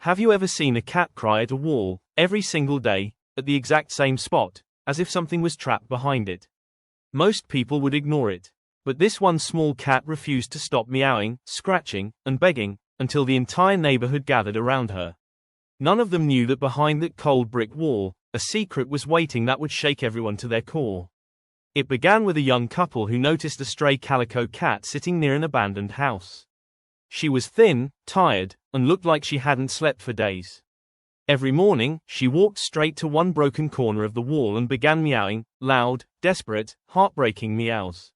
Have you ever seen a cat cry at a wall, every single day, at the exact same spot, as if something was trapped behind it? Most people would ignore it. But this one small cat refused to stop meowing, scratching, and begging, until the entire neighborhood gathered around her. None of them knew that behind that cold brick wall, a secret was waiting that would shake everyone to their core. It began with a young couple who noticed a stray calico cat sitting near an abandoned house. She was thin, tired, and looked like she hadn't slept for days. Every morning, she walked straight to one broken corner of the wall and began meowing, loud, desperate, heartbreaking meows.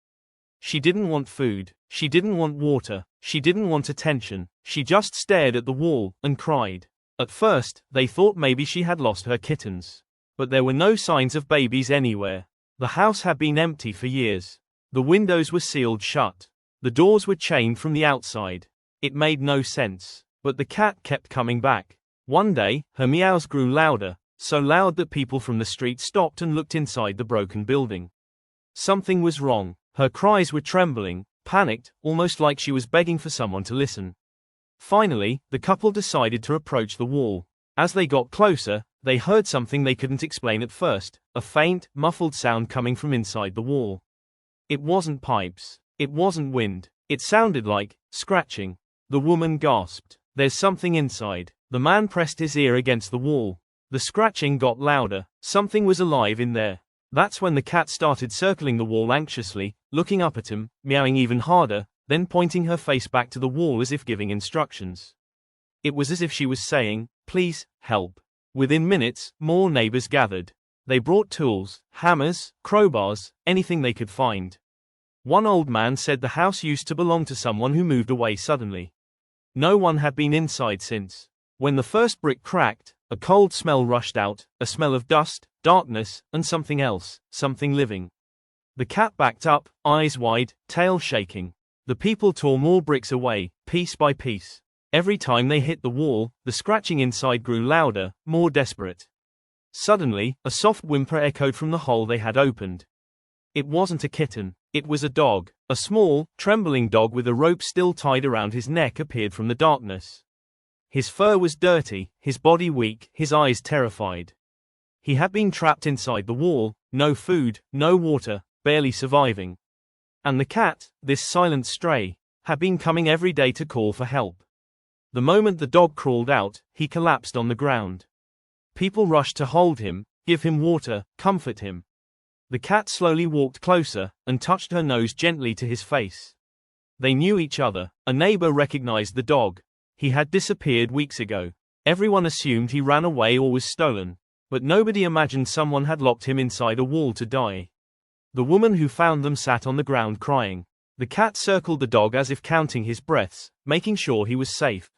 She didn't want food, she didn't want water, she didn't want attention, she just stared at the wall and cried. At first, they thought maybe she had lost her kittens. But there were no signs of babies anywhere. The house had been empty for years. The windows were sealed shut. The doors were chained from the outside. It made no sense. But the cat kept coming back. One day, her meows grew louder, so loud that people from the street stopped and looked inside the broken building. Something was wrong. Her cries were trembling, panicked, almost like she was begging for someone to listen. Finally, the couple decided to approach the wall. As they got closer, they heard something they couldn't explain at first, a faint, muffled sound coming from inside the wall. It wasn't pipes. It wasn't wind. It sounded like scratching. The woman gasped. There's something inside. The man pressed his ear against the wall. The scratching got louder. Something was alive in there. That's when the cat started circling the wall anxiously, looking up at him, meowing even harder, then pointing her face back to the wall as if giving instructions. It was as if she was saying, "Please, help." Within minutes, more neighbors gathered. They brought tools, hammers, crowbars, anything they could find. One old man said the house used to belong to someone who moved away suddenly. No one had been inside since. When the first brick cracked, a cold smell rushed out, a smell of dust, darkness, and something else, something living. The cat backed up, eyes wide, tail shaking. The people tore more bricks away, piece by piece. Every time they hit the wall, the scratching inside grew louder, more desperate. Suddenly, a soft whimper echoed from the hole they had opened. It wasn't a kitten, it was a dog. A small, trembling dog with a rope still tied around his neck appeared from the darkness. His fur was dirty, his body weak, his eyes terrified. He had been trapped inside the wall, no food, no water, barely surviving. And the cat, this silent stray, had been coming every day to call for help. The moment the dog crawled out, he collapsed on the ground. People rushed to hold him, give him water, comfort him. The cat slowly walked closer, and touched her nose gently to his face. They knew each other. A neighbor recognized the dog. He had disappeared weeks ago. Everyone assumed he ran away or was stolen. But nobody imagined someone had locked him inside a wall to die. The woman who found them sat on the ground crying. The cat circled the dog as if counting his breaths, making sure he was safe.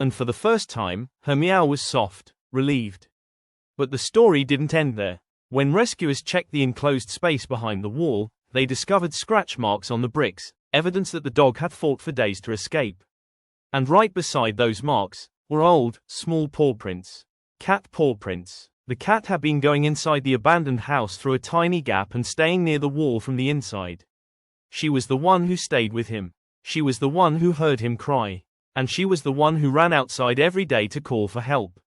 And for the first time, her meow was soft, relieved. But the story didn't end there. When rescuers checked the enclosed space behind the wall, they discovered scratch marks on the bricks, evidence that the dog had fought for days to escape. And right beside those marks were old, small paw prints. Cat paw prints. The cat had been going inside the abandoned house through a tiny gap and staying near the wall from the inside. She was the one who stayed with him. She was the one who heard him cry. And she was the one who ran outside every day to call for help.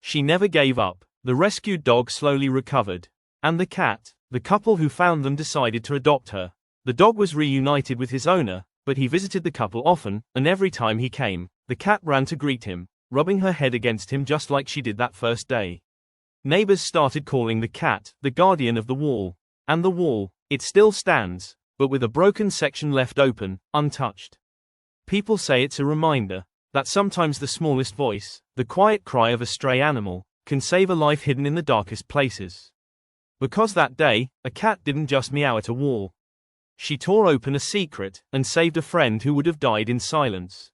She never gave up. The rescued dog slowly recovered. And the cat, the couple who found them decided to adopt her. The dog was reunited with his owner, but he visited the couple often, and every time he came, the cat ran to greet him, rubbing her head against him just like she did that first day. Neighbors started calling the cat the guardian of the wall. And the wall, it still stands, but with a broken section left open, untouched. People say it's a reminder that sometimes the smallest voice, the quiet cry of a stray animal, can save a life hidden in the darkest places. Because that day, a cat didn't just meow at a wall. She tore open a secret and saved a friend who would have died in silence.